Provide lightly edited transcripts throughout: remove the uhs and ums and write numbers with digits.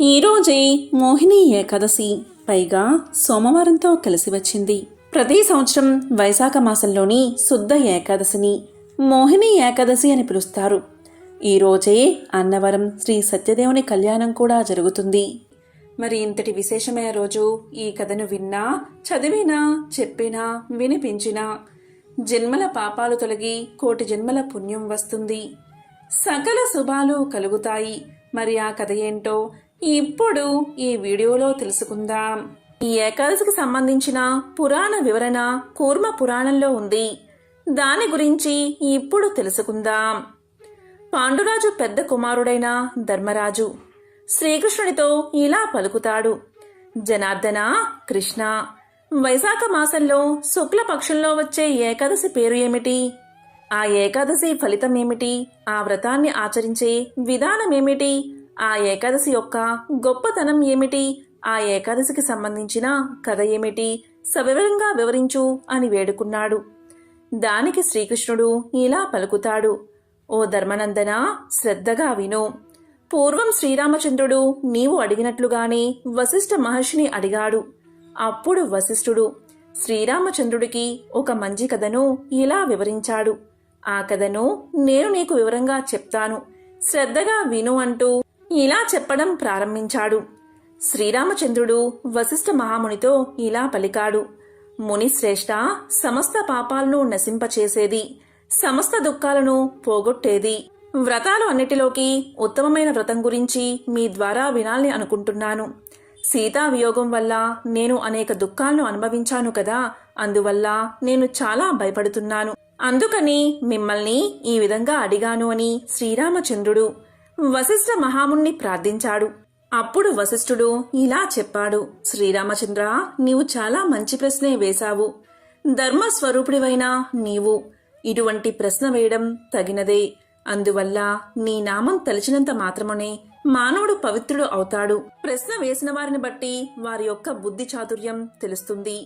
ఈరోజే మోహిని ఏకాదశి, పైగా సోమవారంతో కలిసి వచ్చింది. ప్రతి సంవత్సరం వైశాఖ మాసంలోని శుద్ధ ఏకాదశిని మోహిని ఏకాదశి అని పిలుస్తారు. ఈరోజే అన్నవరం శ్రీ సత్యదేవుని కళ్యాణం కూడా జరుగుతుంది. మరి ఇంతటి విశేషమైన రోజు ఈ కథను విన్నా, చదివినా, చెప్పినా, వినిపించినా జన్మల పాపాలు తొలగి కోటి జన్మల పుణ్యం వస్తుంది, సకల శుభాలు కలుగుతాయి. మరి ఆ కథ ఏంటో ఇప్పుడు ఈ వీడియోలో తెలుసుకుందాం. ఈ ఏకాదశికి సంబంధించిన పురాణ వివరణ కూర్మ పురాణంలో ఉంది. దాని గురించి ఇప్పుడు తెలుసుకుందాం. పాండురాజు పెద్ద కుమారుడైన ధర్మరాజు శ్రీకృష్ణుడితో ఇలా పలుకుతాడు: జనార్దన, కృష్ణ, వైశాఖ మాసంలో శుక్లపక్షంలో వచ్చే ఏకాదశి పేరు ఏమిటి? ఆ ఏకాదశి ఫలితం ఏమిటి? ఆ వ్రతాన్ని ఆచరించే విధానమేమిటి? ఆ ఏకాదశి యొక్క గొప్పతనం ఏమిటి? ఆ ఏకాదశికి సంబంధించిన కథ ఏమిటి? సవివరంగా వివరించు అని వేడుకున్నాడు. దానికి శ్రీకృష్ణుడు ఇలా పలుకుతాడు: ఓ ధర్మనందన, శ్రద్ధగా విను. పూర్వం శ్రీరామచంద్రుడు నీవు అడిగినట్లుగానే వశిష్ఠ మహర్షిని అడిగాడు. అప్పుడు వశిష్ఠుడు శ్రీరామచంద్రుడికి ఒక మంచి కథను ఇలా వివరించాడు. ఆ కథను నేను నీకు వివరంగా చెప్తాను, శ్రద్ధగా విను అంటూ ఇలా చెప్పడం ప్రారంభించాడు. శ్రీరామచంద్రుడు వశిష్ఠ మహామునితో ఇలా పలికాడు: మునిశ్రేష్ఠ, సమస్త పాపాలను నశింపచేసేది, సమస్త దుఃఖాలను పోగొట్టేది వ్రతాలు అన్నిటిలోకి ఉత్తమమైన వ్రతం గురించి మీ ద్వారా వినాలని అనుకుంటున్నాను. సీతా వియోగం వల్ల నేను అనేక దుఃఖాలను అనుభవించాను కదా, అందువల్ల నేను చాలా భయపడుతున్నాను. అందుకని మిమ్మల్ని ఈ విధంగా అడిగాను అని శ్రీరామచంద్రుడు వశిష్ఠ మహాముని ప్రార్థించాడు. అప్పుడు వశిష్ఠుడు ఇలా చెప్పాడు: శ్రీరామచంద్ర, నీవు చాలా మంచి ప్రశ్నే వేశావు. ధర్మస్వరూపుడివైన నీవు ఇటువంటి ప్రశ్న వేయడం తగినదే. అందువల్ల నీ నామం తలిచినంత మాత్రమునే మానవుడు పవిత్రుడు అవుతాడు. ప్రశ్న వేసిన వారిని బట్టి వారి యొక్క బుద్ధి చాతుర్యం తెలుస్తుంది.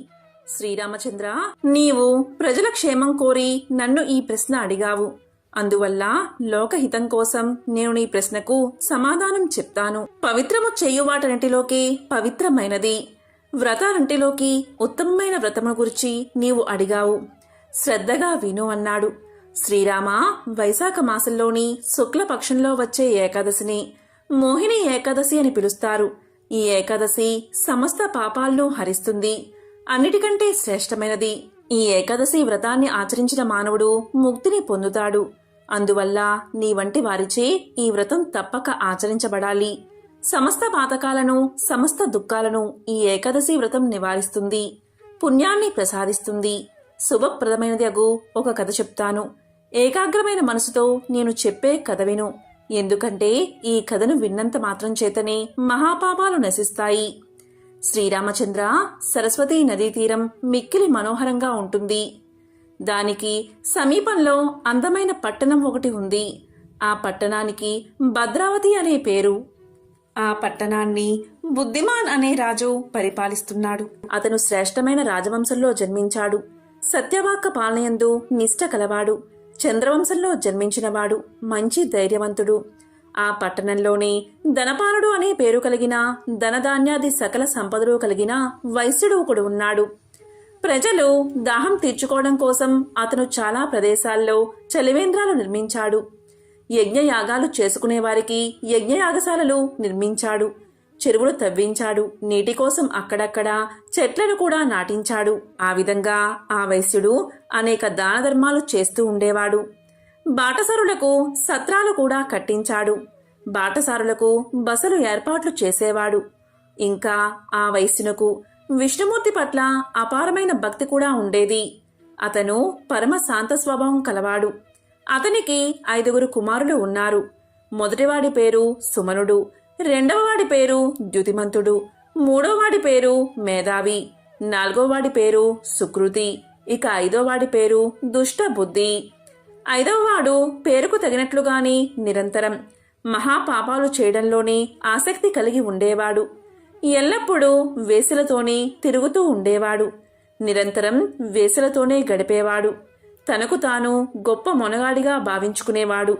శ్రీరామచంద్ర, నీవు ప్రజల క్షేమం కోరి నన్ను ఈ ప్రశ్న అడిగావు. అందువల్ల లోకహితం కోసం నేను నీ ప్రశ్నకు సమాధానం చెప్తాను. పవిత్రము చేయువాటన్నిటిలోకి పవిత్రమైనది, వ్రతాలంటిలోకి ఉత్తమమైన వ్రతమును గురించి నీవు అడిగావు. శ్రద్ధగా విను అన్నాడు. శ్రీరామ, వైశాఖ మాసంలోని శుక్లపక్షంలో వచ్చే ఏకాదశిని మోహిని ఏకాదశి అని పిలుస్తారు. ఈ ఏకాదశి సమస్త పాపాలను హరిస్తుంది, అన్నిటికంటే శ్రేష్టమైనది. ఈ ఏకాదశి వ్రతాన్ని ఆచరించిన మానవుడు ముక్తిని పొందుతాడు. అందువల్ల నీ వంటి వారిచే ఈ వ్రతం తప్పక ఆచరించబడాలి. సమస్త పాతకాలను, సమస్త దుఃఖాలను ఈ ఏకాదశి వ్రతం నివారిస్తుంది, పుణ్యాన్ని ప్రసాదిస్తుంది. శుభప్రదమైనది అగు ఒక కథ చెప్తాను. ఏకాగ్రమైన మనసుతో నేను చెప్పే కథ విను. ఎందుకంటే ఈ కథను విన్నంత మాత్రం చేతనే మహాపాపాలు నశిస్తాయి. శ్రీరామచంద్ర, సరస్వతీ నదీ తీరం మిక్కిలి మనోహరంగా ఉంటుంది. దానికి సమీపంలో అందమైన పట్టణం ఒకటి ఉంది. ఆ పట్టణానికి భద్రావతి అనే పేరు. ఆ పట్టణాన్ని బుద్ధిమాన్ అనే రాజు పరిపాలిస్తున్నాడు. అతను శ్రేష్టమైన రాజవంశంలో జన్మించాడు. సత్యవాక్క పాలనయందు నిష్ఠ కలవాడు. చంద్రవంశంలో జన్మించినవాడు. మంచి ధైర్యవంతుడు. ఆ పట్టణంలోనే ధనపాలుడు అనే పేరు కలిగిన, ధనధాన్యాది సకల సంపదలు కలిగిన వైశ్యుడు ఒకడు ఉన్నాడు. ప్రజలు దాహం తీర్చుకోవడం కోసం అతను చాలా ప్రదేశాల్లో చలివేంద్రాలు నిర్మించాడు. యజ్ఞయాగాలు చేసుకునేవారికి యజ్ఞయాగశాలలు నిర్మించాడు. చెరువులు తవ్వించాడు. నీటి కోసం అక్కడక్కడ చెట్లను కూడా నాటించాడు. ఆ విధంగా ఆ వైశ్యుడు అనేక దాన ధర్మాలు చేస్తూ ఉండేవాడు. బాటసారులకు సత్రాలు కూడా కట్టించాడు. బాటసారులకు బసలు ఏర్పాట్లు చేసేవాడు. ఇంకా ఆ వైశ్యునకు విష్ణుమూర్తి పట్ల అపారమైన భక్తి కూడా ఉండేది. అతను పరమ శాంత స్వభావం కలవాడు. అతనికి 5 కుమారులు ఉన్నారు. మొదటివాడి పేరు సుమనుడు, రెండవవాడి పేరు ద్యుతిమంతుడు, మూడోవాడి పేరు మేధావి, నాలుగోవాడి పేరు సుకృతి, ఇక 5వవాడి పేరు దుష్టబుద్ధి. 5వవాడు పేరుకు తగినట్లుగానే నిరంతరం మహాపాపాలు చేయడంలోనే ఆసక్తి కలిగి ఉండేవాడు. ఎల్లప్పుడూ వేశ్యలతోనే తిరుగుతూ ఉండేవాడు. నిరంతరం వేశ్యలతోనే గడిపేవాడు. తనకు తాను గొప్ప మొనగాడిగా భావించుకునేవాడు.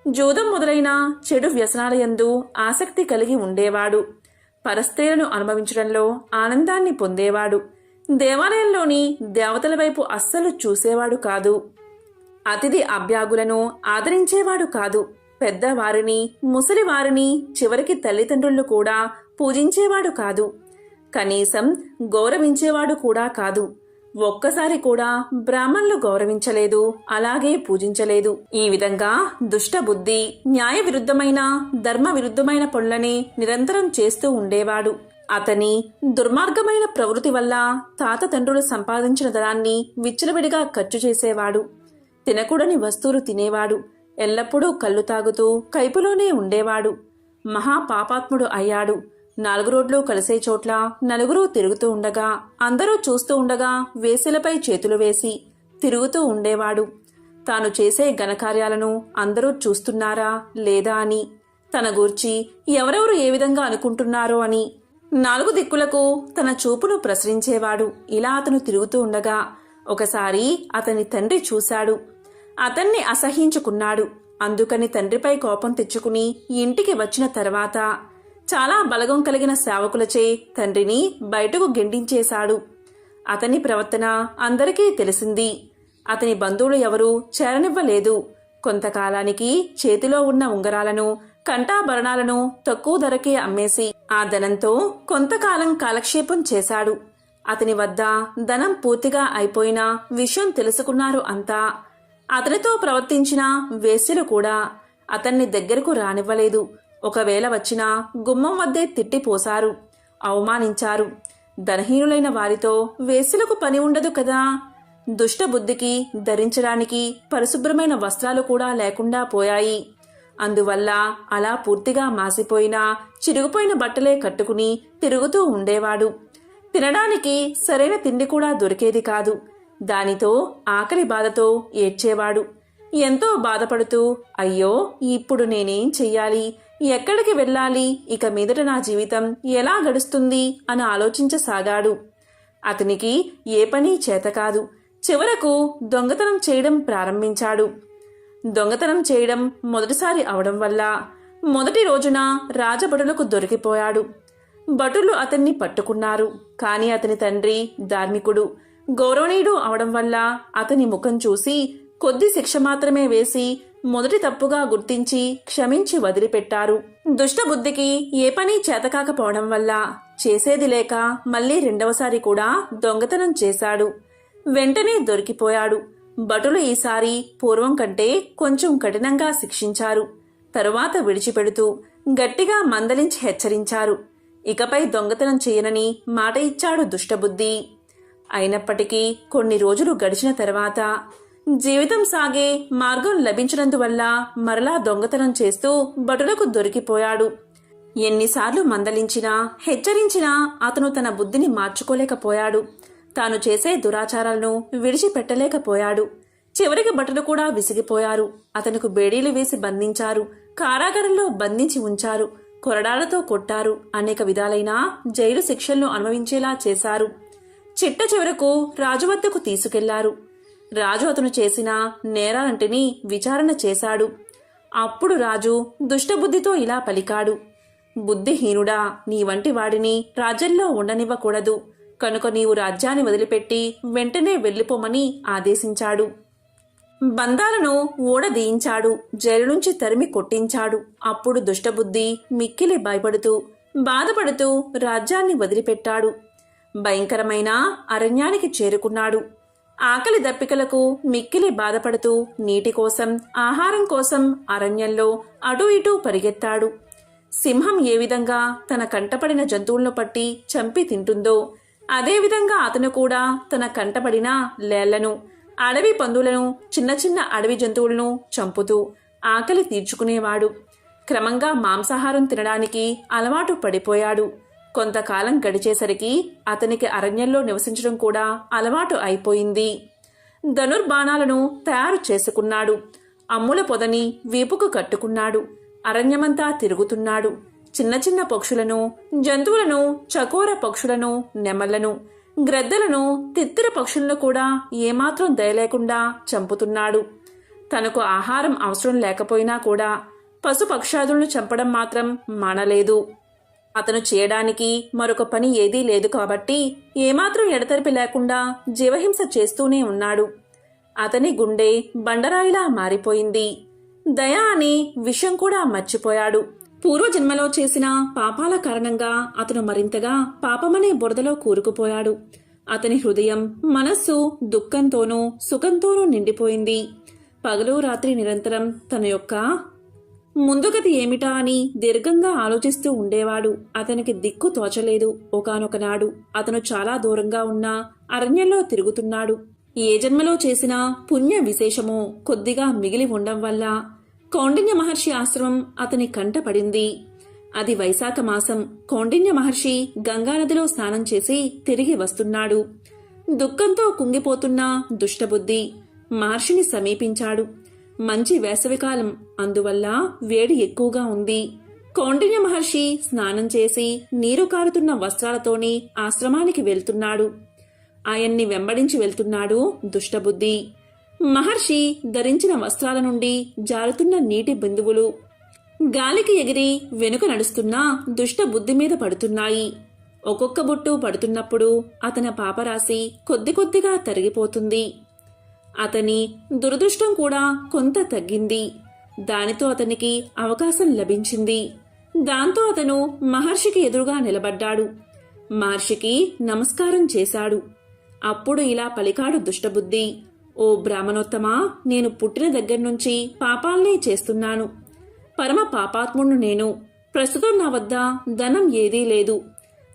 జూదం మొదలైన చెడు వ్యసనాలయందు ఆసక్తి కలిగి ఉండేవాడు. పరస్త్రీలను అనుభవించడంలో ఆనందాన్ని పొందేవాడు. దేవాలయంలోని దేవతల వైపు అస్సలు చూసేవాడు కాదు. అతిథి అభ్యాగులను ఆదరించేవాడు కాదు. పెద్దవారిని, ముసలివారిని, చివరికి తల్లిదండ్రులు కూడా పూజించేవాడు కాదు. కనీసం గౌరవించేవాడు కూడా కాదు. ఒక్కసారి కూడా బ్రాహ్మణులు గౌరవించలేదు, అలాగే పూజించలేదు. ఈ విధంగా దుష్టబుద్ధి, న్యాయ విరుద్ధమైన, ధర్మ విరుద్ధమైన పనులని నిరంతరం చేస్తూ ఉండేవాడు. అతని దుర్మార్గమైన ప్రవృత్తి వల్ల తాత తండ్రులు సంపాదించిన ధనాన్ని విచ్చలవిడిగా ఖర్చు చేసేవాడు. తినకూడని వస్తువులు తినేవాడు. ఎల్లప్పుడూ కళ్ళు తాగుతూ కైపులోనే ఉండేవాడు. మహాపాపాత్ముడు అయ్యాడు. 4 రోడ్లు కలిసే చోట్ల నలుగురు తిరుగుతూ ఉండగా, అందరూ చూస్తూ ఉండగా వేసెలపై చేతులు వేసి తిరుగుతూ ఉండేవాడు. తాను చేసే ఘనకార్యాలను అందరూ చూస్తున్నారా లేదా అని, తన గూర్చి ఎవరెవరు ఏ విధంగా అనుకుంటున్నారో అని 4 దిక్కులకు తన చూపును ప్రసరించేవాడు. ఇలా అతను తిరుగుతూ ఉండగా ఒకసారి అతని తండ్రి చూశాడు. అతన్ని అసహ్యించుకున్నాడు. అందుకని తండ్రిపై కోపం తెచ్చుకుని ఇంటికి వచ్చిన తర్వాత చాలా బలగం కలిగిన సేవకులచే తండ్రిని బయటకు గెంటించేశాడు. అతని ప్రవర్తన అందరికీ తెలిసింది. అతని బంధువులు ఎవరూ చేరనివ్వలేదు. కొంతకాలానికి చేతిలో ఉన్న ఉంగరాలను, కంఠాభరణాలను తక్కువ ధరకే అమ్మేసి ఆ ధనంతో కొంతకాలం కాలక్షేపం చేశాడు. అతని వద్ద ధనం పూర్తిగా అయిపోయిన విషయం తెలుసుకున్నారు అంతా. అతనితో ప్రవర్తించిన వేశ్యలు కూడా అతన్ని దగ్గరకు రానివ్వలేదు. ఒకవేళ వచ్చినా గుమ్మం వద్దే తిట్టిపోశారు, అవమానించారు. ధనహీనులైన వారితో వేశ్యలకు పని ఉండదు కదా. దుష్టబుద్ధికి ధరించడానికి పరిశుభ్రమైన వస్త్రాలు కూడా లేకుండా పోయాయి. అందువల్ల అలా పూర్తిగా మాసిపోయిన, చిరిగిపోయిన బట్టలే కట్టుకుని తిరుగుతూ ఉండేవాడు. తినడానికి సరైన తిండి కూడా దొరికేది కాదు. దానితో ఆకలి బాధతో ఏడ్చేవాడు. ఎంతో బాధపడుతూ, అయ్యో ఇప్పుడు నేనేం చెయ్యాలి, ఎక్కడికి వెళ్ళాలి, ఇక మీదట నా జీవితం ఎలా గడుస్తుంది అని ఆలోచించసాగాడు. అతనికి ఏ పని చేతకాదు. చివరకు దొంగతనం చేయడం ప్రారంభించాడు. దొంగతనం చేయడం మొదటిసారి అవడం వల్ల మొదటి రోజున రాజభటులకు దొరికిపోయాడు. భటులు అతన్ని పట్టుకున్నారు. కాని అతని తండ్రి ధార్మికుడు, గౌరవనీయుడు అవడం వల్ల అతని ముఖం చూసి కొద్ది శిక్ష మాత్రమే వేసి మొదటి తప్పుగా గుర్తించి క్షమించి వదిలిపెట్టారు. దుష్టబుద్ధికి ఏ పని చేతకాకపోవడం వల్ల చేసేది లేక మళ్లీ రెండవసారి కూడా దొంగతనం చేశాడు. వెంటనే దొరికిపోయాడు. భటులు ఈసారి పూర్వం కంటే కొంచెం కఠినంగా శిక్షించారు. తరువాత విడిచిపెడుతూ గట్టిగా మందలించి హెచ్చరించారు. ఇకపై దొంగతనం చేయనని మాట ఇచ్చాడు దుష్టబుద్ధి. అయినప్పటికీ కొన్ని రోజులు గడిచిన తర్వాత జీవితం సాగే మార్గం లభించినందువల్ల మరలా దొంగతనం చేస్తూ భటులకు దొరికిపోయాడు. ఎన్నిసార్లు మందలించినా, హెచ్చరించినా అతను తన బుద్ధిని మార్చుకోలేకపోయాడు. తాను చేసే దురాచారాలను విడిచిపెట్టలేకపోయాడు. చివరికి భటులు కూడా విసిగిపోయారు. అతనుకు బేడీలు వేసి బంధించారు. కారాగారంలో బంధించి ఉంచారు. కొరడాలతో కొట్టారు. అనేక విధాలైన జైలు శిక్షలను అనుభవించేలా చేశారు. చిట్ట చివరకు రాజు వద్దకు తీసుకెళ్లారు. రాజు అతను చేసిన నేరాలంటిని విచారణ చేశాడు. అప్పుడు రాజు దుష్టబుద్ధితో ఇలా పలికాడు. బుద్ధిహీనుడా, నీ వంటి వాడిని రాజ్యంలో ఉండనివ్వకూడదు. కనుక నీవు రాజ్యాన్ని వదిలిపెట్టి వెంటనే వెళ్లిపోమని ఆదేశించాడు. బంధాలను ఊడదీయించాడు. జైలు నుంచి తరిమి కొట్టించాడు. అప్పుడు దుష్టబుద్ధి మిక్కిలి భయపడుతూ, బాధపడుతూ రాజ్యాన్ని వదిలిపెట్టాడు. భయంకరమైన అరణ్యానికి చేరుకున్నాడు. ఆకలి దప్పికలకు మిక్కిలి బాధపడుతూ నీటి కోసం, ఆహారం కోసం అరణ్యంలో అటూ ఇటూ పరిగెత్తాడు. సింహం ఏ విధంగా తన కంటపడిన జంతువులను పట్టి చంపి తింటుందో అదేవిధంగా అతను కూడా తన కంటపడిన లేళ్లను, అడవి పందులను, చిన్న చిన్న అడవి జంతువులను చంపుతూ ఆకలి తీర్చుకునేవాడు. క్రమంగా మాంసాహారం తినడానికి అలవాటు పడిపోయాడు. కొంతకాలం గడిచేసరికి అతనికి అరణ్యంలో నివసించడం కూడా అలవాటు అయిపోయింది. ధనుర్బాణాలను తయారు చేసుకున్నాడు. అమ్ముల పొదని వీపుకు కట్టుకున్నాడు. అరణ్యమంతా తిరుగుతున్నాడు. చిన్న చిన్న పక్షులను, జంతువులను, చకోర పక్షులను, నెమళ్లను, గ్రద్దలను, తిత్తిర పక్షులను కూడా ఏమాత్రం దయలేకుండా చంపుతున్నాడు. తనకు ఆహారం అవసరం లేకపోయినా కూడా పశుపక్షాదులను చంపడం మాత్రం మానలేదు. అతను చేయడానికి మరొక పని ఏదీ లేదు కాబట్టి ఏమాత్రం ఎడతెరిపి లేకుండా జీవహింస చేస్తూనే ఉన్నాడు. అతని గుండె బండరాయిలా మారిపోయింది. దయ అని విషయం కూడా మర్చిపోయాడు. పూర్వజన్మలో చేసిన పాపాల కారణంగా అతను మరింతగా పాపమనే బురదలో కూరుకుపోయాడు. అతని హృదయం, మనస్సు దుఃఖంతోనూ సుఖంతోనూ నిండిపోయింది. పగలు రాత్రి నిరంతరం తన యొక్క ముందుగతి ఏమిటా అని దీర్ఘంగా ఆలోచిస్తూ ఉండేవాడు. అతనికి దిక్కు తోచలేదు. ఒకానొక నాడు అతను చాలా దూరంగా ఉన్న అరణ్యంలో తిరుగుతున్నాడు. ఏ జన్మలో చేసిన పుణ్య విశేషమో కొద్దిగా మిగిలి ఉండడం వల్ల కౌండిన్య మహర్షి ఆశ్రమం అతని కంట పడింది. అది వైశాఖ మాసం. కౌండిన్య మహర్షి గంగానదిలో స్నానం చేసి తిరిగి వస్తున్నాడు. దుఃఖంతో కుంగిపోతున్న దుష్టబుద్ధి మహర్షిని సమీపించాడు. మంచి వేసవికాలం, అందువల్ల వేడి ఎక్కువగా ఉంది. కౌండిన్య మహర్షి స్నానం చేసి నీరు కారుతున్న వస్త్రాలతోని ఆశ్రమానికి వెళ్తున్నాడు. ఆయన్ని వెంబడించి వెళ్తున్నాడు దుష్టబుద్ధి. మహర్షి ధరించిన వస్త్రాల నుండి జారుతున్న నీటి బిందువులు గాలికి ఎగిరి వెనుక నడుస్తున్న దుష్టబుద్ధి మీద పడుతున్నాయి. ఒక్కొక్క బొట్టు పడుతున్నప్పుడు అతని పాపరాశి కొద్ది కొద్దిగా తరిగిపోతుంది. అతని దురదృష్టం కూడా కొంత తగ్గింది. దానితో అతనికి అవకాశం లభించింది. దాంతో అతను మహర్షికి ఎదురుగా నిలబడ్డాడు. మహర్షికి నమస్కారం చేశాడు. అప్పుడు ఇలా పలికాడు దుష్టబుద్ధి. ఓ బ్రాహ్మణోత్తమా, నేను పుట్టిన దగ్గర్నుంచి పాపాల్నే చేస్తున్నాను. పరమ పాపాత్ముణ్ణి నేను. ప్రస్తుతం నా వద్ద ధనం ఏదీ లేదు.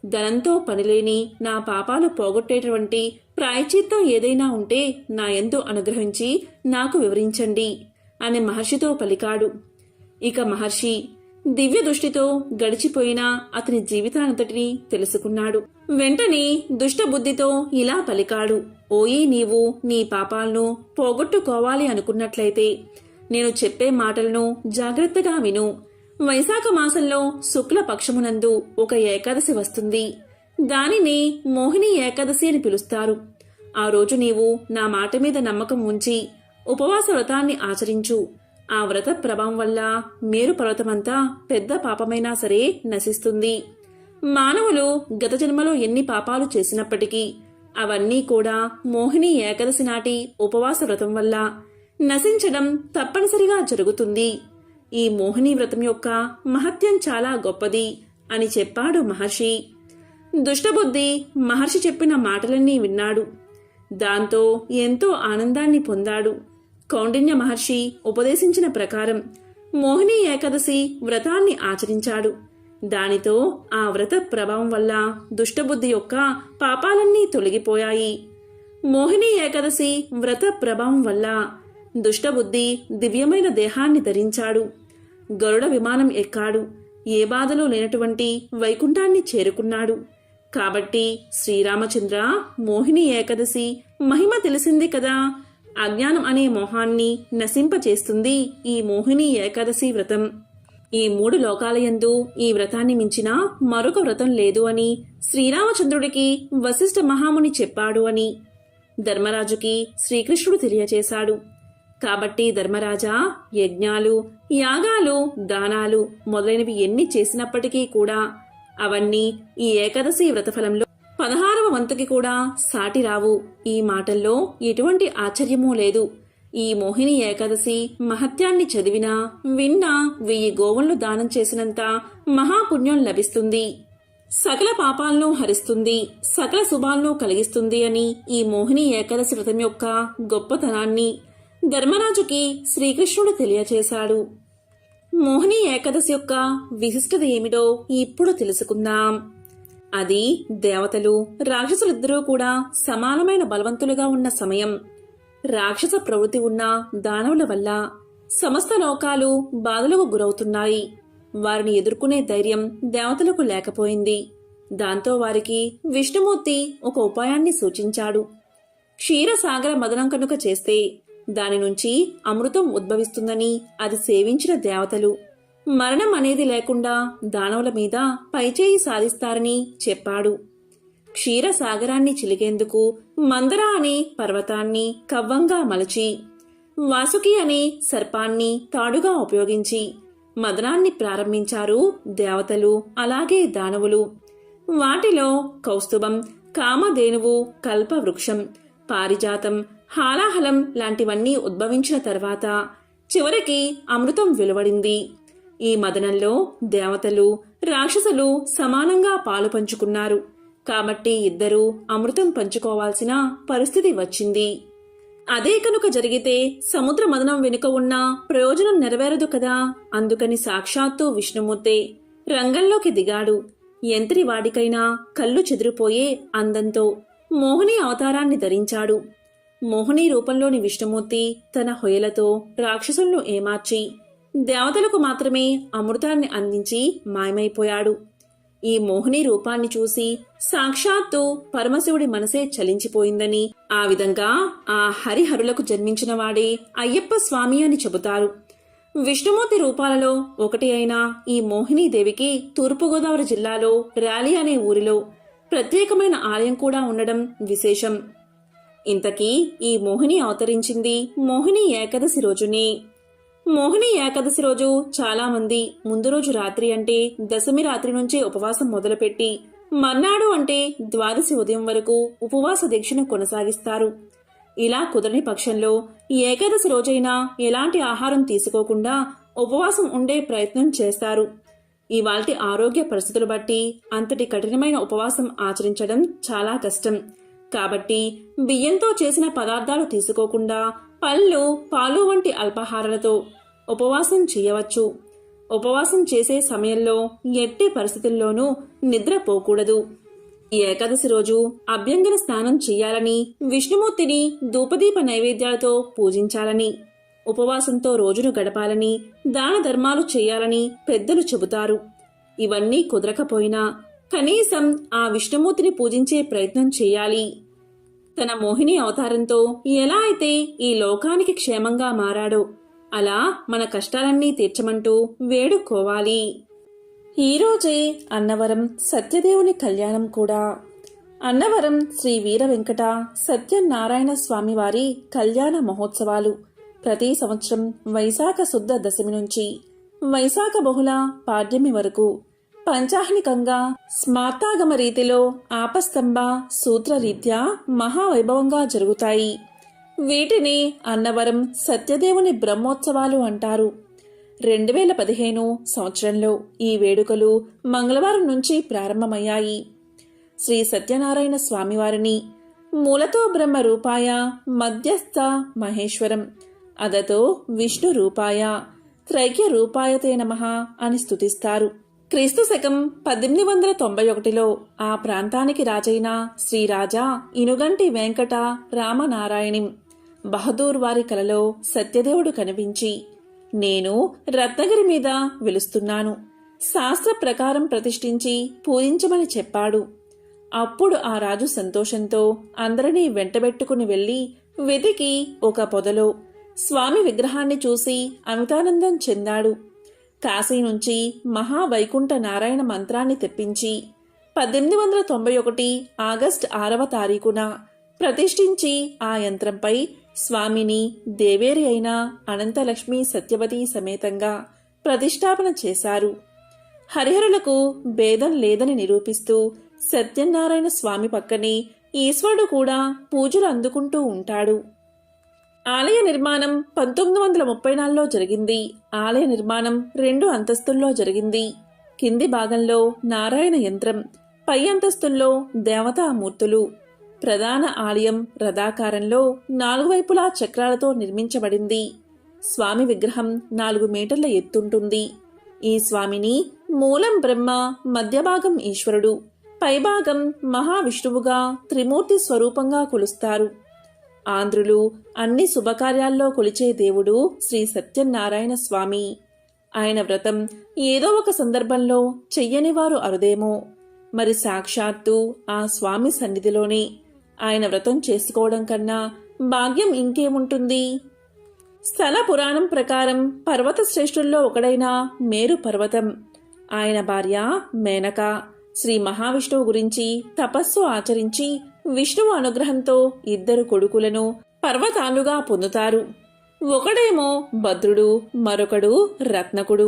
ధనంతో పనిలేని నా పాపాలు పోగొట్టేటువంటి ప్రాయశ్చిత్తం ఏదైనా ఉంటే నా యందు అనుగ్రహించి నాకు వివరించండి అని మహర్షితో పలికాడు. ఇక మహర్షి దివ్య దృష్టితో గడిచిపోయిన అతని జీవితానంతటినీ తెలుసుకున్నాడు. వెంటనే దుష్టబుద్ధితో ఇలా పలికాడు. ఓయి, నీవు నీ పాపాలను పోగొట్టుకోవాలి అనుకున్నట్లయితే నేను చెప్పే మాటలను జాగ్రత్తగా విను. వైశాఖ మాసంలో శుక్ల పక్షమునందు ఒక ఏకాదశి వస్తుంది. దానిని మోహిని ఏకాదశి అని పిలుస్తారు. ఆ రోజు నీవు నా మాట మీద నమ్మకం ఉంచి ఉపవాస వ్రతాన్ని ఆచరించు. ఆ వ్రత ప్రభావం వల్ల మేరు పర్వతమంతా పెద్ద పాపమైనా సరే నశిస్తుంది. మానవులు గత జన్మలో ఎన్ని పాపాలు చేసినప్పటికీ అవన్నీ కూడా మోహిని ఏకాదశి నాటి ఉపవాస వ్రతం వల్ల నశించడం తప్పనిసరిగా జరుగుతుంది. ఈ మోహిని వ్రతం యొక్క మహత్యం చాలా గొప్పది అని చెప్పాడు మహర్షి. దుష్టబుద్ధి మహర్షి చెప్పిన మాటలన్నీ విన్నాడు. దాంతో ఎంతో ఆనందాన్ని పొందాడు. కౌండిన్య మహర్షి ఉపదేశించిన ప్రకారం మోహిని ఏకాదశి వ్రతాన్ని ఆచరించాడు. దానితో ఆ వ్రత ప్రభావం వల్ల దుష్టబుద్ధి యొక్క పాపాలన్నీ తొలగిపోయాయి. మోహిని ఏకాదశి వ్రత ప్రభావం వల్ల దుష్టబుద్ధి దివ్యమైన దేహాన్ని ధరించాడు. గరుడ విమానం ఎక్కాడు. ఏ బాధలో లేనటువంటి వైకుంఠాన్ని చేరుకున్నాడు. కాబట్టి శ్రీరామచంద్ర, మోహిని ఏకాదశి మహిమ తెలిసింది కదా. అజ్ఞానం అనే మోహాన్ని నశింపచేస్తుంది ఈ మోహిని ఏకాదశి వ్రతం. ఈ 3 లోకాలయందు ఈ వ్రతాన్ని మించిన మరొక వ్రతం లేదు అని శ్రీరామచంద్రుడికి వశిష్ఠ మహాముని చెప్పాడు అని ధర్మరాజుకి శ్రీకృష్ణుడు తెలియచేశాడు. కాబట్టి ధర్మరాజా, యజ్ఞాలు, యాగాలు, దానాలు మొదలైనవి ఎన్ని చేసినప్పటికీ కూడా అవన్నీ ఈ ఏకాదశి వ్రతఫలంలో 16వ వంతుకి కూడా సాటి రావు. ఈ మాటల్లో ఎటువంటి ఆశ్చర్యమూ లేదు. ఈ మోహిని ఏకాదశి మహత్యాన్ని చదివినా విన్నా 1000 గోవులను దానం చేసినంత మహాపుణ్యం లభిస్తుంది. సకల పాపాలను హరిస్తుంది, సకల శుభాలను కలిగిస్తుంది అని ఈ మోహిని ఏకాదశి వ్రతం యొక్క గొప్పతనాన్ని ధర్మరాజుకి శ్రీకృష్ణుడు తెలియచేశాడు. మోహిని ఏకాదశి యొక్క విశిష్టత ఏమిటో ఇప్పుడు తెలుసుకుందాం. అది దేవతలు, రాక్షసులిద్దరూ కూడా సమానమైన బలవంతులుగా ఉన్న సమయం. రాక్షస ప్రవృత్తి ఉన్న దానవుల వల్ల సమస్త లోకాలు బాధలకు గురవుతున్నాయి. వారిని ఎదుర్కొనే ధైర్యం దేవతలకు లేకపోయింది. దాంతో వారికి విష్ణుమూర్తి ఒక ఉపాయాన్ని సూచించాడు. క్షీరసాగర మదనం కనుక చేస్తే దాని నుంచి అమృతం ఉద్భవిస్తుందని అది సేవించిన దేవతలు మరణం అనేది లేకుండా దానవుల మీద పైచేయి సాధిస్తారని చెప్పాడు. క్షీరసాగరాన్ని చిలికేందుకు మందర అనే పర్వతాన్ని కవ్వంగా మలచి, వాసుకి అనే సర్పాన్ని తాడుగా ఉపయోగించి మదనాన్ని ప్రారంభించారు దేవతలు, అలాగే దానవులు. వాటిలో కౌస్తుభం, కామధేనువు, కల్పవృక్షం, పారిజాతం, హాలాహలం లాంటివన్నీ ఉద్భవించిన తర్వాత చివరికి అమృతం వెలువడింది. ఈ మదనంలో దేవతలు, రాక్షసులు సమానంగా పాలు పంచుకున్నారు. కాబట్టి ఇద్దరూ అమృతం పంచుకోవాల్సిన పరిస్థితి వచ్చింది. అదే కనుక జరిగితే సముద్ర మదనం వెనుక ఉన్న ప్రయోజనం నెరవేరదు కదా. అందుకని సాక్షాత్తు విష్ణుమూర్తే రంగంలోకి దిగాడు. ఎంతటి వాడికైనా కళ్ళు చెదిరిపోయే అందంతో మోహిని అవతారాన్ని ధరించాడు. మోహిని రూపంలోని విష్ణుమూర్తి తన హొయలతో రాక్షసులను ఏమార్చి దేవతలకు మాత్రమే అమృతాన్ని అందించి మాయమైపోయాడు. ఈ మోహిని రూపాన్ని చూసి సాక్షాత్తు పరమశివుడి మనసే చలించిపోయిందని, ఆ విధంగా ఆ హరిహరులకు జన్మించిన వాడే అయ్యప్ప స్వామి అని చెబుతారు. విష్ణుమూర్తి రూపాలలో ఒకటి అయిన ఈ మోహినీదేవికి తూర్పుగోదావరి జిల్లాలో ర్యాలీ అనే ఊరిలో ప్రత్యేకమైన ఆలయం కూడా ఉండడం విశేషం. ఇంతకీ ఈ మోహిని అవతరించింది మోహిని ఏకాదశి రోజునే. మోహిని ఏకాదశి రోజు చాలా మంది ముందు రోజు రాత్రి అంటే దశమి రాత్రి నుంచే ఉపవాసం మొదలుపెట్టి మర్నాడు అంటే ద్వాదశి ఉదయం వరకు ఉపవాస దీక్షను కొనసాగిస్తారు. ఇలా కుదరని పక్షంలో ఏకాదశి రోజైనా ఎలాంటి ఆహారం తీసుకోకుండా ఉపవాసం ఉండే ప్రయత్నం చేస్తారు. ఇవాల్టి ఆరోగ్య పరిస్థితులు బట్టి అంతటి కఠినమైన ఉపవాసం ఆచరించడం చాలా కష్టం. కాబట్టి బియ్యంతో చేసిన పదార్థాలు తీసుకోకుండా పళ్ళు, పాలు వంటి అల్పాహారాలతో ఉపవాసం చేయవచ్చు. ఉపవాసం చేసే సమయంలో ఎట్టి పరిస్థితుల్లోనూ నిద్రపోకూడదు. ఈ ఏకాదశి రోజు అభ్యంగన స్నానం చెయ్యాలని, విష్ణుమూర్తిని ధూపదీప నైవేద్యాలతో పూజించాలని, ఉపవాసంతో రోజును గడపాలని, దాన ధర్మాలు చెయ్యాలని పెద్దలు చెబుతారు. ఇవన్నీ కుదరకపోయినా కనీసం ఆ విష్ణుమూర్తిని పూజించే ప్రయత్నం చేయాలి. తన మోహిని అవతారంతో ఎలా అయితే ఈ లోకానికి క్షేమంగా మారాడో అలా మన కష్టాలన్నీ తీర్చమంటూ వేడుకోవాలి. ఈరోజే అన్నవరం సత్యదేవుని కళ్యాణం కూడా. అన్నవరం శ్రీ వీర వెంకట సత్యనారాయణ స్వామివారి కళ్యాణ మహోత్సవాలు ప్రతి సంవత్సరం వైశాఖ శుద్ధ దశమి నుంచి వైశాఖ బహుళ పాడ్యమి వరకు పంచాహ్నికంగా స్మార్తాగమ రీతిలో ఆపస్తంభ సూత్రరీత్యా మహావైభవంగా జరుగుతాయి. వీటిని అన్నవరం సత్యదేవుని బ్రహ్మోత్సవాలు అంటారు. 2015 సంవత్సరంలో ఈ వేడుకలు మంగళవారం నుంచి ప్రారంభమయ్యాయి. శ్రీ సత్యనారాయణ స్వామివారిని మూలతో బ్రహ్మ రూపాయ మధ్యస్థ మహేశ్వరం అదతో విష్ణు రూపాయ త్రైక్య రూపాయతే నమః అని స్తుతిస్తారు. క్రీస్తు శకం 1891లో ఆ ప్రాంతానికి రాజైన శ్రీరాజా ఇనుగంటి వెంకట రామనారాయణి బహదూర్ వారి కలలో సత్యదేవుడు కనిపించి, నేను రత్నగిరి మీద వెలుస్తున్నాను, శాస్త్ర ప్రకారం ప్రతిష్ఠించి పూజించమని చెప్పాడు. అప్పుడు ఆ రాజు సంతోషంతో అందరినీ వెంటబెట్టుకుని వెళ్లి వెతికి ఒక పొదలో స్వామి విగ్రహాన్ని చూసి అమితానందం చెందాడు. కాశీ నుంచి మహావైకుంఠ నారాయణ మంత్రాన్ని తెప్పించి 1891 ఆగస్టు 6వ తారీఖున ప్రతిష్ఠించి ఆ యంత్రంపై స్వామిని దేవేరి అయిన అనంతలక్ష్మి సత్యవతి సమేతంగా ప్రతిష్టాపన చేశారు. హరిహరులకు భేదం లేదని నిరూపిస్తూ సత్యనారాయణ స్వామి పక్కనే ఈశ్వరుడు కూడా పూజలు అందుకుంటూ ఉంటాడు. ఆలయ నిర్మాణం 1934లో జరిగింది. ఆలయ నిర్మాణం 2 అంతస్తుల్లో జరిగింది. కింది భాగంలో నారాయణ యంత్రం, పై అంతస్తుల్లో దేవతామూర్తులు. ప్రధాన ఆలయం రథాకారంలో 4 వైపులా చక్రాలతో నిర్మించబడింది. స్వామి విగ్రహం 4 మీటర్ల ఎత్తుంటుంది. ఈ స్వామిని మూలం బ్రహ్మ, మధ్యభాగం ఈశ్వరుడు, పైభాగం మహావిష్ణువుగా త్రిమూర్తి స్వరూపంగా కొలుస్తారు. ఆంధ్రులు అన్ని శుభకార్యాల్లో కొలిచే దేవుడు శ్రీ సత్యనారాయణ స్వామి. ఆయన వ్రతం ఏదో ఒక సందర్భంలో చెయ్యని వారు అరుదేమో. మరి సాక్షాత్తు ఆ స్వామి సన్నిధిలోనే ఆయన వ్రతం చేసుకోవడం కన్నా భాగ్యం ఇంకేముంటుంది? స్థల పురాణం ప్రకారం పర్వత శ్రేష్ఠుల్లో ఒకడైన మేరు పర్వతం, ఆయన భార్య మేనక శ్రీ మహావిష్ణువు గురించి తపస్సు ఆచరించి విష్ణువు అనుగ్రహంతో 2 కొడుకులను పర్వతాలుగా పొందుతారు. ఒకడేమో భద్రుడు, మరొకడు రత్నకుడు.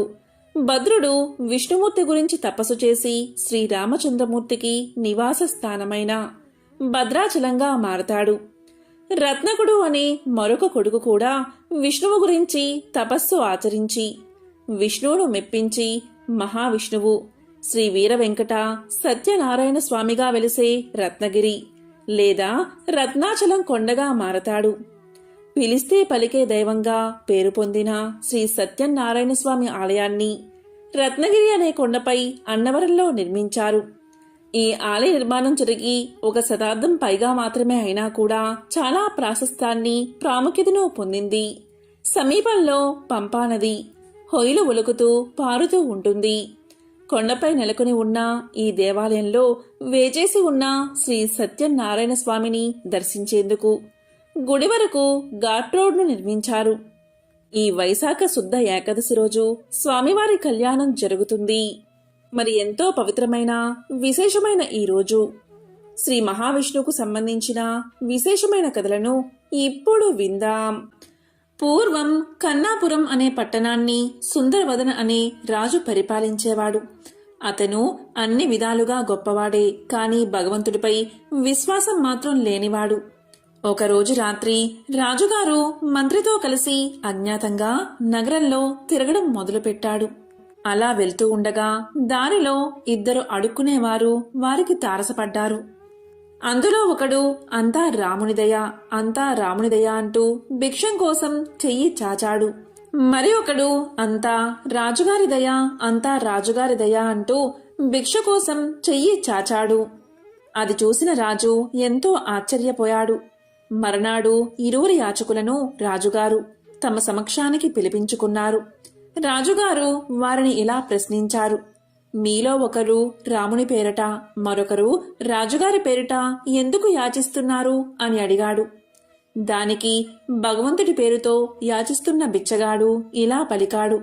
భద్రుడు విష్ణుమూర్తి గురించి తపస్సు చేసి శ్రీరామచంద్రమూర్తికి నివాస స్థానమైన భద్రాచలంగా మారతాడు. రత్నకుడు అనే మరొక కొడుకు కూడా విష్ణువు గురించి తపస్సు ఆచరించి విష్ణువును మెప్పించి మహావిష్ణువు శ్రీ వీర వెంకట సత్యనారాయణ స్వామిగా వెలిసే రత్నగిరి లేదా రత్నాచలం కొండగా మారతాడు. పిలిస్తే పలికే దైవంగా పేరు పొందిన శ్రీ సత్యనారాయణ స్వామి ఆలయాన్ని రత్నగిరి అనే కొండపై అన్నవరంలో నిర్మించారు. ఈ ఆలయ నిర్మాణం జరిగి 1 శతాబ్దం పైగా మాత్రమే అయినా కూడా చాలా ప్రాశస్త్యాన్ని ప్రాముఖ్యతను పొందింది. సమీపంలో పంపానది హొయలు ఒలుకుతూ పారుతూ ఉంటుంది. కొండపై నెలకొని ఉన్న ఈ దేవాలయంలో వేచేసి ఉన్న శ్రీ సత్యనారాయణ స్వామిని దర్శించేందుకు గుడి వరకు ఘాట్ రోడ్ను నిర్మించారు. ఈ వైశాఖ శుద్ధ ఏకాదశి రోజు స్వామివారి కళ్యాణం జరుగుతుంది. మరి ఎంతో పవిత్రమైన విశేషమైన ఈ రోజు శ్రీ మహావిష్ణువుకు సంబంధించిన విశేషమైన కథలను ఇప్పుడు విందాం. పూర్వం కన్నాపురం అనే పట్టణాన్ని సుందరవదన అనే రాజు పరిపాలించేవాడు. అతను అన్ని విధాలుగా గొప్పవాడే, కాని భగవంతుడిపై విశ్వాసం మాత్రం లేనివాడు. ఒకరోజు రాత్రి రాజుగారు మంత్రితో కలిసి అజ్ఞాతంగా నగరంలో తిరగడం మొదలుపెట్టాడు. అలా వెళ్తూ ఉండగా దారిలో 2 అడుక్కునేవారు వారికి తారసపడ్డారు. అందులో ఒకడు అంతా రామునిదయ, అంతా రామునిదయ అంటూ భిక్షం కోసం చెయ్యి చాచాడు. మరి ఒకడు అంతా రాజుగారి దయ, అంతా రాజుగారి దయ అంటూ భిక్ష కోసం చెయ్యి చాచాడు. అది చూసిన రాజు ఎంతో ఆశ్చర్యపోయాడు. మర్నాడు 2 యాచకులను రాజుగారు తమ సమక్షానికి పిలిపించుకున్నారు. రాజుగారు వారిని ఇలా ప్రశ్నించారు. మీలో ఒకరు రాముని పేరట, మరొకరు రాజుగారి పేరిట ఎందుకు యాచిస్తున్నారు అని అడిగాడు. దానికి భగవంతుడి పేరుతో యాచిస్తున్న బిచ్చగాడు ఇలా పలికాడు.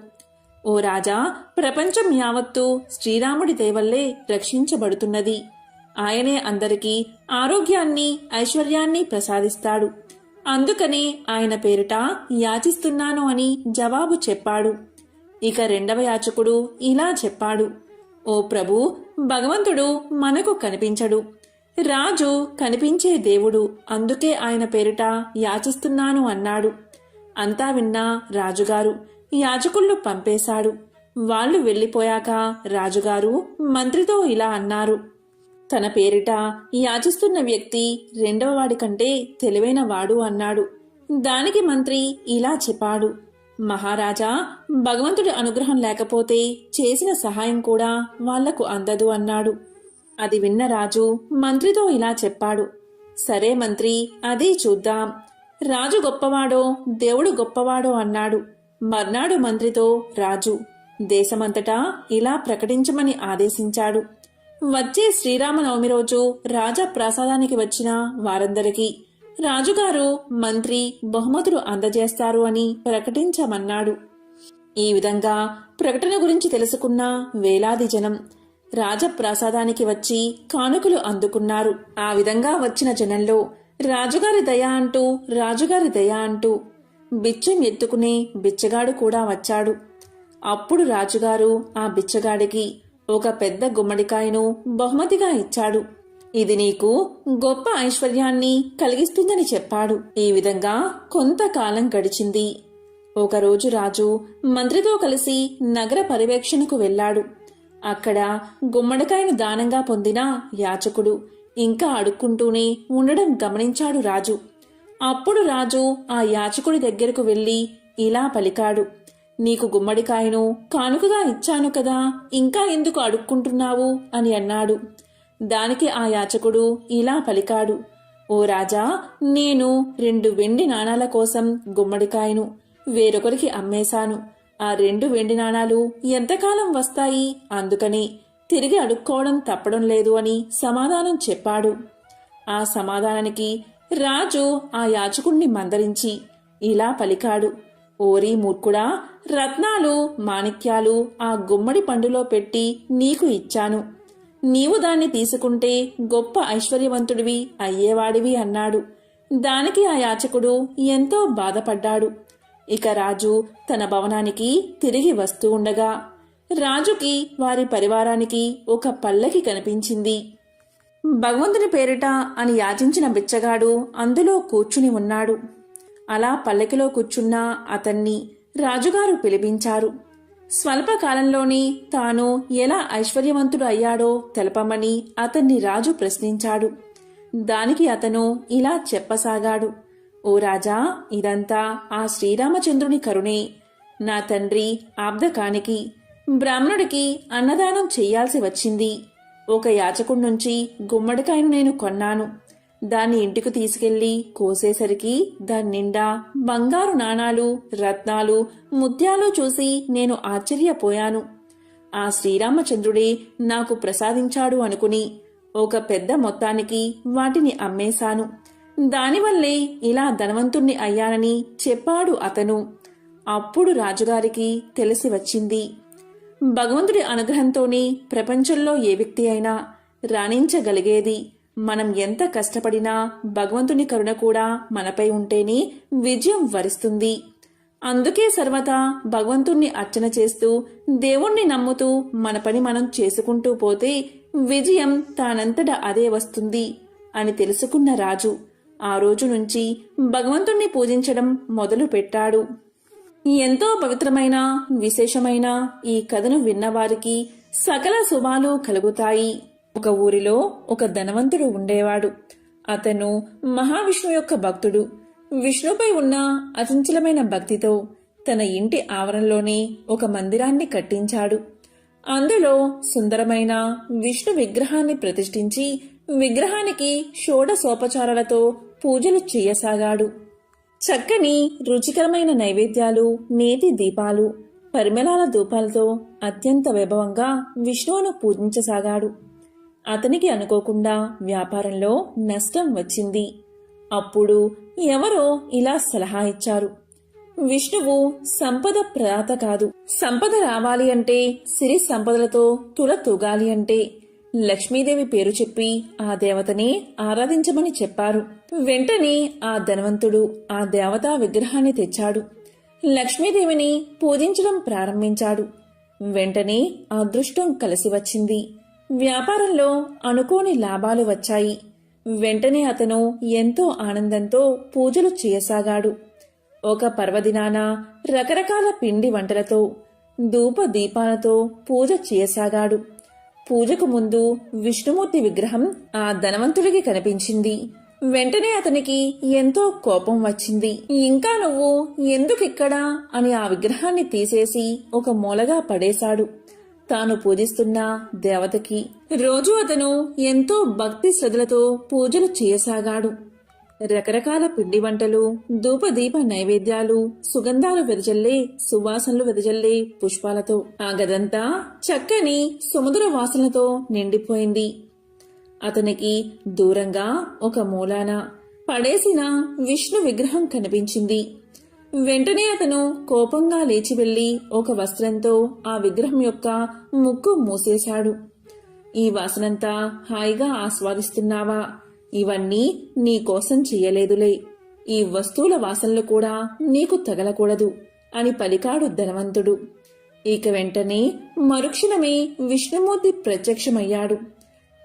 ఓ రాజా, ప్రపంచం యావత్తూ శ్రీరాముడి దయవల్లే రక్షించబడుతున్నది. ఆయనే అందరికీ ఆరోగ్యాన్ని ఐశ్వర్యాన్ని ప్రసాదిస్తాడు. అందుకనే ఆయన పేరిట యాచిస్తున్నాను అని జవాబు చెప్పాడు. ఇక 2వ యాచకుడు ఇలా చెప్పాడు. ఓ ప్రభు, భగవంతుడు మనకు కనిపించడు. రాజు కనిపించే దేవుడు, అందుకే ఆయన పేరిట యాచిస్తున్నాను అన్నాడు. అంతా విన్నా రాజుగారు యాచకుళ్ళు పంపేశాడు. వాళ్లు వెళ్లిపోయాక రాజుగారు మంత్రితో ఇలా అన్నారు. తన పేరిట యాచిస్తున్న వ్యక్తి 2వ వాడి కంటే తెలివైన వాడు అన్నాడు. దానికి మంత్రి ఇలా చెప్పాడు. మహారాజా, భగవంతుడి అనుగ్రహం లేకపోతే చేసిన సహాయం కూడా వాళ్లకు అందదు అన్నాడు. అది విన్న రాజు మంత్రితో ఇలా చెప్పాడు. సరే మంత్రి, అదే చూద్దాం. రాజు గొప్పవాడో దేవుడు గొప్పవాడో అన్నాడు. మర్నాడు మంత్రితో రాజు దేశమంతటా ఇలా ప్రకటించమని ఆదేశించాడు. వచ్చే శ్రీరామనవమి రోజు రాజప్రాసాదానికి వచ్చిన వారందరికీ రాజుగారు మంత్రి బహుమతులు అందజేస్తారు అని ప్రకటించమన్నాడు. ఈ విధంగా ప్రకటన గురించి తెలుసుకున్న వేలాది జనం రాజప్రాసాదానికి వచ్చి కానుకలు అందుకున్నారు. ఆ విధంగా వచ్చిన జనంలో రాజుగారి దయ అంటూ రాజుగారి దయ అంటూ బిచ్చం ఎత్తుకునే బిచ్చగాడు కూడా వచ్చాడు. అప్పుడు రాజుగారు ఆ బిచ్చగాడికి ఒక పెద్ద గుమ్మడికాయను బహుమతిగా ఇచ్చాడు. ఇది నీకు గొప్ప ఐశ్వర్యాన్ని కలిగిస్తుందని చెప్పాడు. ఈ విధంగా కొంతకాలం గడిచింది. ఒకరోజు రాజు మంత్రితో కలిసి నగర పర్యవేక్షణకు వెళ్లాడు. అక్కడ గుమ్మడికాయను దానంగా పొందిన యాచకుడు ఇంకా అడుక్కుంటూనే ఉండడం గమనించాడు రాజు. అప్పుడు రాజు ఆ యాచకుడి దగ్గరకు వెళ్లి ఇలా పలికాడు. నీకు గుమ్మడికాయను కానుకగా ఇచ్చాను కదా, ఇంకా ఎందుకు అడుక్కుంటున్నావు అని అన్నాడు. దానికి ఆ యాచకుడు ఇలా పలికాడు. ఓ రాజా, నేను 2 వెండి నాణాల కోసం గుమ్మడికాయను వేరొకరికి అమ్మేశాను. ఆ 2 వెండి నాణాలు ఎంతకాలం వస్తాయి, అందుకని తిరిగి అడుక్కోవడం తప్పడం లేదు అని సమాధానం చెప్పాడు. ఆ సమాధానానికి రాజు ఆ యాచకుణ్ణి మందరించి ఇలా పలికాడు. ఓరి మూర్ఖుడా, రత్నాలు మాణిక్యాలు ఆ గుమ్మడి పండులో పెట్టి నీకు ఇచ్చాను. నీవు దాన్ని తీసుకుంటే గొప్ప ఐశ్వర్యవంతుడివి అయ్యేవాడివి అన్నాడు. దానికి ఆ యాచకుడు ఎంతో బాధపడ్డాడు. ఇక రాజు తన భవనానికి తిరిగి వస్తూ ఉండగా రాజుకి వారి పరివారానికి ఒక పల్లకి కనిపించింది. భగవంతుని పేరిట అని యాచించిన బిచ్చగాడు అందులో కూర్చుని ఉన్నాడు. అలా పల్లకిలో కూర్చున్న అతన్ని రాజుగారు పిలిపించారు. స్వల్పకాలంలోనే తాను ఎలా ఐశ్వర్యవంతుడు అయ్యాడో తెలపమని అతన్ని రాజు ప్రశ్నించాడు. దానికి అతను ఇలా చెప్పసాగాడు. ఓ రాజా, ఇదంతా ఆ శ్రీరామచంద్రుని కరుణే. నా తండ్రి ఆబ్దకానికి బ్రాహ్మణుడికి అన్నదానం చెయ్యాల్సి వచ్చింది. ఒక యాచకుడి నుంచి గుమ్మడికాయను నేను కొన్నాను. దాన్ని ఇంటికి తీసుకెళ్లి కోసేసరికి దాని నిండా బంగారు నాణాలు, రత్నాలు, ముత్యాలు చూసి నేను ఆశ్చర్యపోయాను. ఆ శ్రీరామచంద్రుడే నాకు ప్రసాదించాడు అనుకుని ఒక పెద్ద మొత్తానికి వాటిని అమ్మేశాను. దానివల్లే ఇలా ధనవంతుణ్ణి అయ్యానని చెప్పాడు అతను. అప్పుడు రాజుగారికి తెలిసి వచ్చింది, భగవంతుడి అనుగ్రహంతోనే ప్రపంచంలో ఏ వ్యక్తి అయినా రాణించగలిగేది. మనం ఎంత కష్టపడినా భగవంతుని కరుణ కూడా మనపై ఉంటేనే విజయం వరిస్తుంది. అందుకే సర్వదా భగవంతుణ్ణి అర్చన చేస్తూ దేవుణ్ణి నమ్ముతూ మన పని మనం చేసుకుంటూ పోతే విజయం తానంతట అదే వస్తుంది అని తెలుసుకున్న రాజు ఆ రోజు నుంచి భగవంతుణ్ణి పూజించడం మొదలు పెట్టాడు. ఎంతో పవిత్రమైన విశేషమైన ఈ కథను విన్నవారికి సకల శుభాలు కలుగుతాయి. ఒక ఊరిలో ఒక ధనవంతుడు ఉండేవాడు. అతను మహావిష్ణువు యొక్క భక్తుడు. విష్ణుపై ఉన్న అచంచలమైన భక్తితో తన ఇంటి ఆవరణలోనే ఒక మందిరాన్ని కట్టించాడు. అందులో సుందరమైన విష్ణు విగ్రహాన్ని ప్రతిష్ఠించి విగ్రహానికి షోడశోపచారాలతో పూజలు చేయసాగాడు. చక్కని రుచికరమైన నైవేద్యాలు, నేతి దీపాలు, పరిమళాల ధూపాలతో అత్యంత వైభవంగా విష్ణువును పూజించసాగాడు. అతనికి అనుకోకుండా వ్యాపారంలో నష్టం వచ్చింది. అప్పుడు ఎవరో ఇలా సలహా ఇచ్చారు, విష్ణువు సంపద ప్రదాత కాదు. సంపద రావాలి అంటే, సిరి సంపదలతో తుల తూగాలి అంటే లక్ష్మీదేవి పేరు చెప్పి ఆ దేవతని ఆరాధించమని చెప్పారు. వెంటనే ఆ ధనవంతుడు ఆ దేవతా విగ్రహాన్ని తెచ్చాడు. లక్ష్మీదేవిని పూజించడం ప్రారంభించాడు. వెంటనే అదృష్టం కలిసి వచ్చింది. వ్యాపారంలో అనుకోని లాభాలు వచ్చాయి. వెంటనే అతను ఎంతో ఆనందంతో పూజలు చేయసాగాడు. ఒక పర్వదినాన రకరకాల పిండి వంటలతో, ధూప దీపాలతో పూజ చేయసాగాడు. పూజకు ముందు విష్ణుమూర్తి విగ్రహం ఆ ధనవంతుడికి కనిపించింది. వెంటనే అతనికి ఎంతో కోపం వచ్చింది. ఇంకా నువ్వు ఎందుకిక్కడా అని ఆ విగ్రహాన్ని తీసేసి ఒక మూలగా పడేశాడు. తాను పూజిస్తున్న దేవతకి రోజు అతను ఎంతో భక్తి శ్రద్ధలతో పూజలు చేయసాగాడు. రకరకాల పిండి వంటలు, ధూపదీప నైవేద్యాలు, సుగంధాలు వెదజల్లే, సువాసనలు వెదజల్లే పుష్పాలతో ఆ గదంతా చక్కని సుమధుర వాసనలతో నిండిపోయింది. అతనికి దూరంగా ఒక మూలాన పడేసిన విష్ణు విగ్రహం కనిపించింది. వెంటనే అతను కోపంగా లేచి వెళ్లి ఒక వస్త్రంతో ఆ విగ్రహం యొక్క ముక్కు మూసేశాడు. ఈ వాసనంతా హాయిగా ఆస్వాదిస్తున్నావా? ఇవన్నీ నీకోసం చెయ్యలేదులే. ఈ వస్తువుల వాసనలు కూడా నీకు తగలకూడదు అని పలికాడు ధనవంతుడు. ఇక వెంటనే మరుక్షణమే విష్ణుమూర్తి ప్రత్యక్షమయ్యాడు.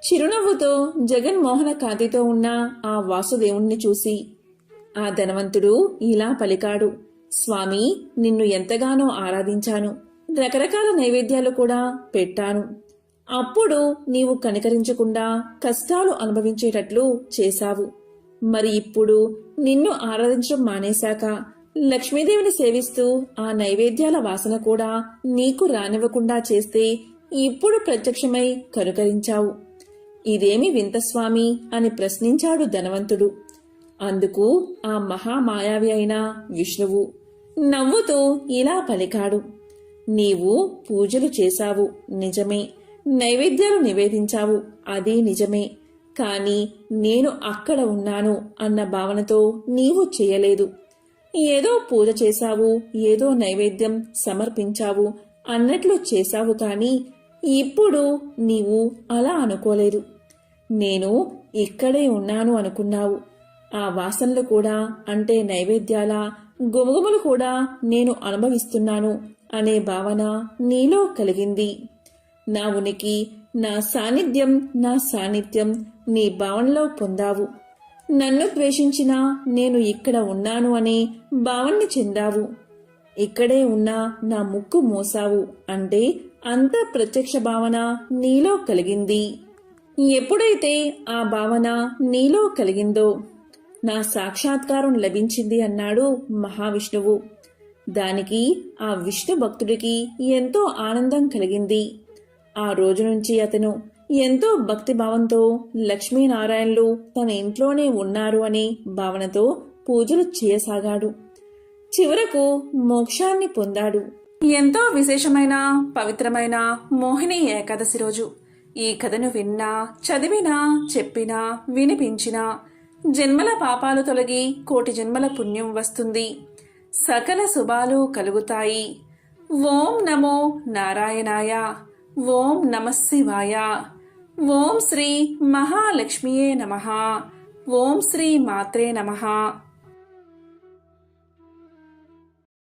చిరునవ్వుతో జగన్మోహన కాంతితో ఉన్న ఆ వాసుదేవుణ్ణి చూసి ఆ ధనవంతుడు ఇలా పలికాడు, స్వామి, నిన్ను ఎంతగానో ఆరాధించాను. రకరకాల నైవేద్యాలు కూడా పెట్టాను. అప్పుడు నీవు కనికరించకుండా కష్టాలు అనుభవించేటట్లు చేశావు. మరి ఇప్పుడు నిన్ను ఆరాధించడం మానేశాక లక్ష్మీదేవిని సేవిస్తూ ఆ నైవేద్యాల వాసన కూడా నీకు రానివ్వకుండా చేస్తే ఇప్పుడు ప్రత్యక్షమై కనుకరించావు. ఇదేమి వింత స్వామి అని ప్రశ్నించాడు ధనవంతుడు. అందుకు ఆ మహామాయావి అయిన విష్ణువు నవ్వుతూ ఇలా పలికాడు, నీవు పూజలు చేశావు నిజమే, నైవేద్యాలు నివేదించావు అది నిజమే. కాని నేను అక్కడ ఉన్నాను అన్న భావనతో నీవు చేయలేదు. ఏదో పూజ చేశావు, ఏదో నైవేద్యం సమర్పించావు అన్నట్లు చేశావు. కాని ఇప్పుడు నీవు అలా అనుకోలేదు. నేను ఇక్కడే ఉన్నాను అనుకున్నావు. ఆ వాసనలు కూడా అంటే నైవేద్యాల గుమగుమలు కూడా నేను అనుభవిస్తున్నాను అనే భావన నీలో కలిగింది. నా ఉనికి, నా సాన్నిధ్యం నీ భావనలో పొందావు. నన్ను ద్వేషించినా నేను ఇక్కడ ఉన్నాను అనే భావన్ని చెందావు. ఇక్కడే ఉన్నా నా ముక్కు మోసావు అంటే అంత ప్రత్యక్ష భావన నీలో కలిగింది. ఎప్పుడైతే ఆ భావన నీలో కలిగిందో నా సాక్షాత్కారం లభించింది అన్నాడు మహావిష్ణువు. దానికి ఆ విష్ణు భక్తుడికి ఎంతో ఆనందం కలిగింది. ఆ రోజు నుంచి అతను ఎంతో భక్తిభావంతో లక్ష్మీనారాయణులు తన ఇంట్లోనే ఉన్నారు అనే భావనతో పూజలు చేయసాగాడు. చివరకు మోక్షాన్ని పొందాడు. ఎంతో విశేషమైన పవిత్రమైన మోహిని ఏకాదశి రోజు ఈ కథను విన్నా, చదివినా, చెప్పినా, వినిపించినా జన్మల పాపాలు తొలగి కోటి జన్మల పుణ్యం వస్తుంది. సకల శుభాలు కలుగుతాయి. ఓం నమో నారాయణాయ. ఓం నమః శివాయ. ఓం శ్రీ మహాలక్ష్మియే నమః. ఓం శ్రీ మాత్రే నమః.